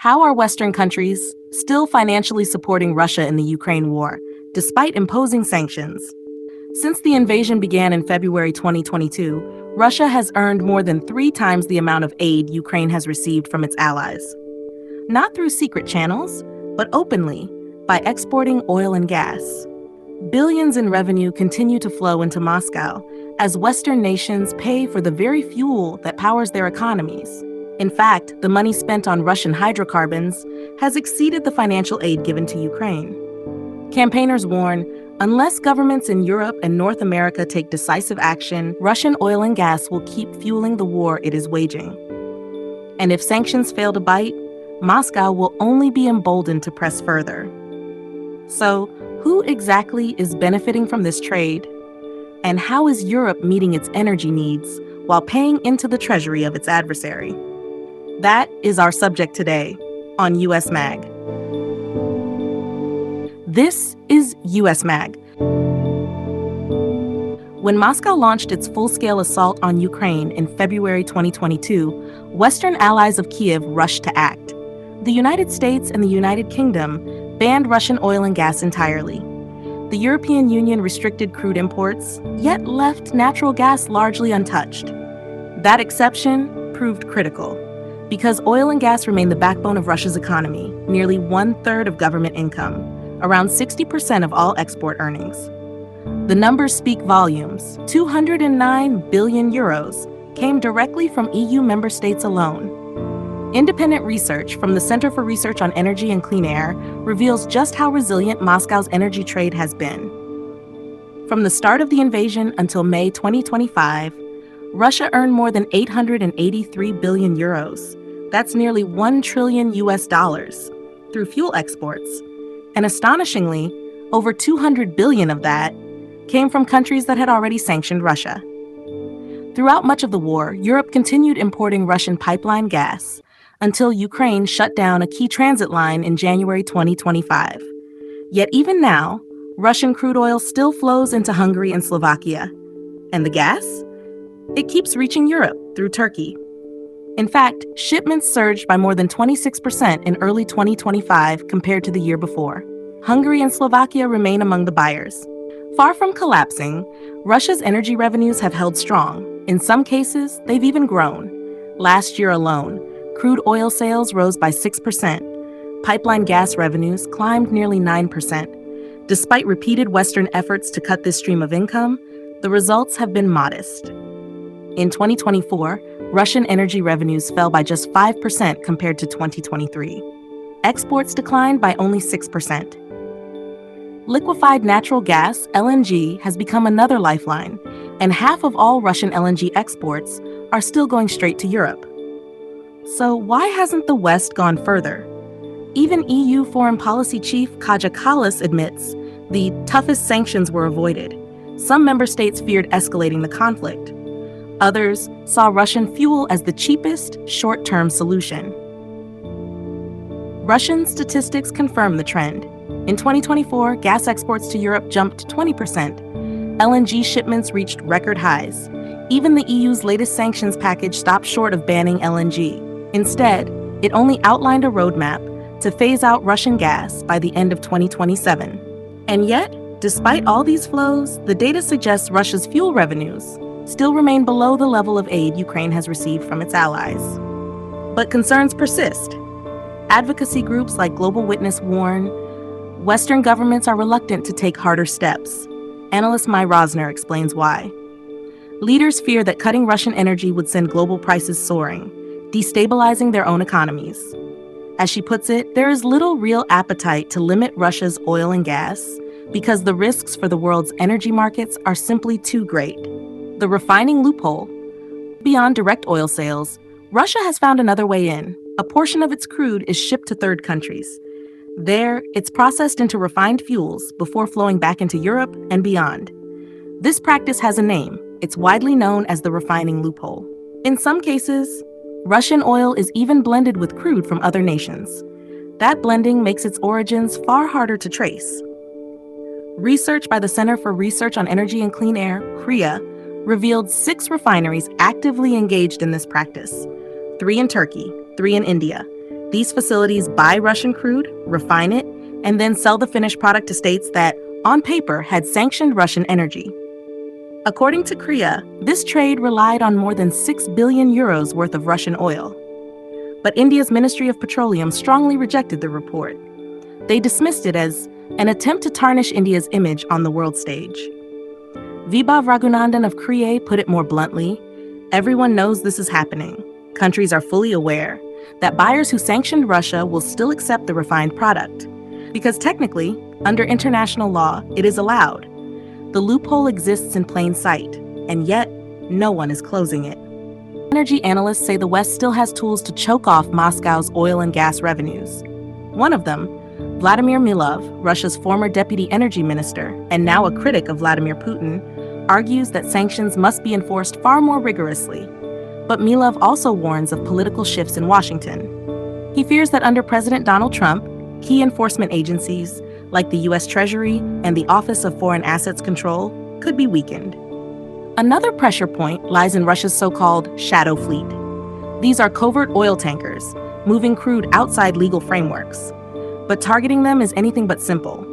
How are Western countries still financially supporting Russia in the Ukraine war, despite imposing sanctions? Since the invasion began in February 2022, Russia has earned more than 3 times the amount of aid Ukraine has received from its allies. Not through secret channels, but openly, by exporting oil and gas. Billions in revenue continue to flow into Moscow as Western nations pay for the very fuel that powers their economies. In fact, the money spent on Russian hydrocarbons has exceeded the financial aid given to Ukraine. Campaigners warn, unless governments in Europe and North America take decisive action, Russian oil and gas will keep fueling the war it is waging. And if sanctions fail to bite, Moscow will only be emboldened to press further. So, who exactly is benefiting from this trade? And how is Europe meeting its energy needs while paying into the treasury of its adversary? That is our subject today on USMag. This is USMag. When Moscow launched its full-scale assault on Ukraine in February 2022, Western allies of Kiev rushed to act. The United States and the United Kingdom banned Russian oil and gas entirely. The European Union restricted crude imports, yet left natural gas largely untouched. That exception proved critical, because oil and gas remain the backbone of Russia's economy, nearly 1/3 of government income, around 60% of all export earnings. The numbers speak volumes. 209 billion euros came directly from EU member states alone. Independent research from the Center for Research on Energy and Clean Air reveals just how resilient Moscow's energy trade has been. From the start of the invasion until May 2025, Russia earned more than 883 billion euros. That's nearly $1 trillion through fuel exports. And astonishingly, over 200 billion of that came from countries that had already sanctioned Russia. Throughout much of the war, Europe continued importing Russian pipeline gas until Ukraine shut down a key transit line in January 2025. Yet even now, Russian crude oil still flows into Hungary and Slovakia. And the gas? It keeps reaching Europe through Turkey. In fact, shipments surged by more than 26% in early 2025 compared to the year before. Hungary and Slovakia remain among the buyers. Far from collapsing, Russia's energy revenues have held strong. In some cases, they've even grown. Last year alone, crude oil sales rose by 6%. Pipeline gas revenues climbed nearly 9%. Despite repeated Western efforts to cut this stream of income, the results have been modest. In 2024, Russian energy revenues fell by just 5% compared to 2023. Exports declined by only 6%. Liquefied natural gas, LNG, has become another lifeline, and half of all Russian LNG exports are still going straight to Europe. So why hasn't the West gone further? Even EU Foreign Policy Chief Kaja Kallas admits the toughest sanctions were avoided. Some member states feared escalating the conflict. Others saw Russian fuel as the cheapest, short-term solution. Russian statistics confirm the trend. In 2024, gas exports to Europe jumped 20%. LNG shipments reached record highs. Even the EU's latest sanctions package stopped short of banning LNG. Instead, it only outlined a roadmap to phase out Russian gas by the end of 2027. And yet, despite all these flows, the data suggests Russia's fuel revenues still remain below the level of aid Ukraine has received from its allies. But concerns persist. Advocacy groups like Global Witness warn Western governments are reluctant to take harder steps. Analyst Mai Rosner explains why. Leaders fear that cutting Russian energy would send global prices soaring, destabilizing their own economies. As she puts it, there is little real appetite to limit Russia's oil and gas because the risks for the world's energy markets are simply too great. The refining loophole. Beyond direct oil sales, Russia has found another way in. A portion of its crude is shipped to third countries. There, it's processed into refined fuels before flowing back into Europe and beyond. This practice has a name. It's widely known as the refining loophole. In some cases, Russian oil is even blended with crude from other nations. That blending makes its origins far harder to trace. Research by the Center for Research on Energy and Clean Air, CREA, revealed 6 refineries actively engaged in this practice, 3 in Turkey, 3 in India, These facilities buy Russian crude, refine it, and then sell the finished product to states that, on paper, had sanctioned Russian energy. According to Korea, this trade relied on more than 6 billion euros worth of Russian oil. But India's Ministry of Petroleum strongly rejected the report. They dismissed it as an attempt to tarnish India's image on the world stage. Vibhav Raghunandan of Korea put it more bluntly, everyone knows this is happening. Countries are fully aware that buyers who sanctioned Russia will still accept the refined product. Because technically, under international law, it is allowed. The loophole exists in plain sight, and yet no one is closing it. Energy analysts say the West still has tools to choke off Moscow's oil and gas revenues. One of them, Vladimir Milov, Russia's former deputy energy minister and now a critic of Vladimir Putin, argues that sanctions must be enforced far more rigorously. But Milov also warns of political shifts in Washington. He fears that under President Donald Trump, key enforcement agencies like the U.S. Treasury and the Office of Foreign Assets Control could be weakened. Another pressure point lies in Russia's so-called shadow fleet. These are covert oil tankers, moving crude outside legal frameworks. But targeting them is anything but simple.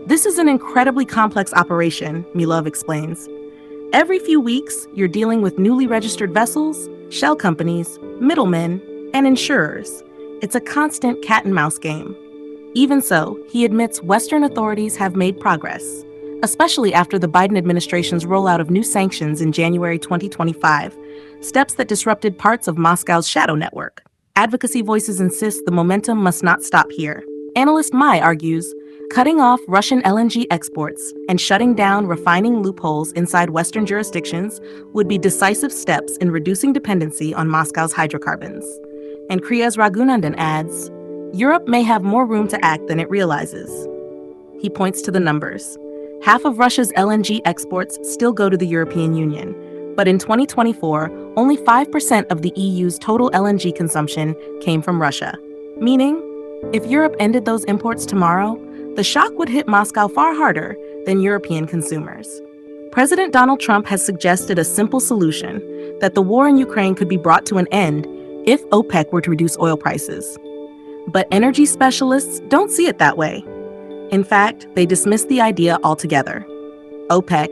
This is an incredibly complex operation, Milov explains. Every few weeks, you're dealing with newly registered vessels, shell companies, middlemen, and insurers. It's a constant cat-and-mouse game. Even so, he admits Western authorities have made progress, especially after the Biden administration's rollout of new sanctions in January 2025, steps that disrupted parts of Moscow's shadow network. Advocacy voices insist the momentum must not stop here. Analyst Mai argues, cutting off Russian LNG exports and shutting down refining loopholes inside Western jurisdictions would be decisive steps in reducing dependency on Moscow's hydrocarbons. And Korea's Raghunandan adds, Europe may have more room to act than it realizes. He points to the numbers. Half of Russia's LNG exports still go to the European Union, but in 2024, only 5% of the EU's total LNG consumption came from Russia. Meaning, if Europe ended those imports tomorrow, the shock would hit Moscow far harder than European consumers. President Donald Trump has suggested a simple solution, that the war in Ukraine could be brought to an end if OPEC were to reduce oil prices. But energy specialists don't see it that way. In fact, they dismiss the idea altogether. OPEC,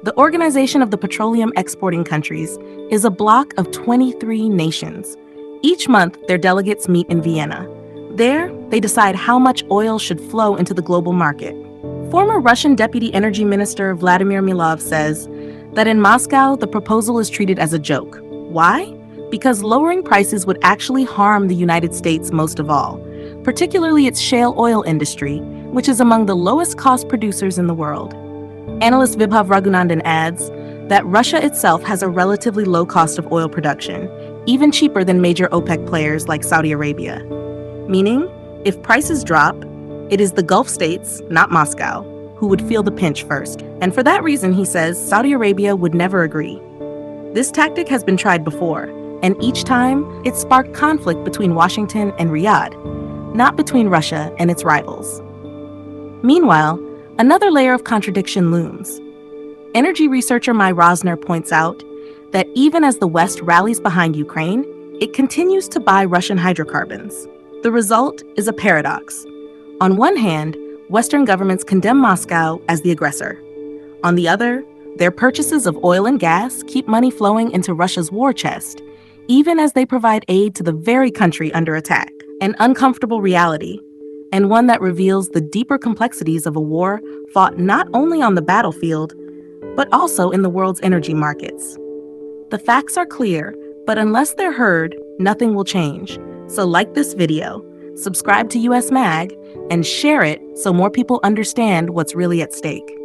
the Organization of the Petroleum Exporting Countries, is a bloc of 23 nations. Each month, their delegates meet in Vienna. There, they decide how much oil should flow into the global market. Former Russian Deputy Energy Minister Vladimir Milov says that in Moscow, the proposal is treated as a joke. Why? Because lowering prices would actually harm the United States most of all, particularly its shale oil industry, which is among the lowest cost producers in the world. Analyst Vibhav Raghunandan adds that Russia itself has a relatively low cost of oil production, even cheaper than major OPEC players like Saudi Arabia. Meaning, if prices drop, it is the Gulf states, not Moscow, who would feel the pinch first. And for that reason, he says, Saudi Arabia would never agree. This tactic has been tried before, and each time, it sparked conflict between Washington and Riyadh, not between Russia and its rivals. Meanwhile, another layer of contradiction looms. Energy researcher Mai Rosner points out that even as the West rallies behind Ukraine, it continues to buy Russian hydrocarbons. The result is a paradox. On one hand, Western governments condemn Moscow as the aggressor. On the other, their purchases of oil and gas keep money flowing into Russia's war chest, even as they provide aid to the very country under attack. An uncomfortable reality, and one that reveals the deeper complexities of a war fought not only on the battlefield, but also in the world's energy markets. The facts are clear, but unless they're heard, nothing will change. So like this video, subscribe to USMag, and share it so more people understand what's really at stake.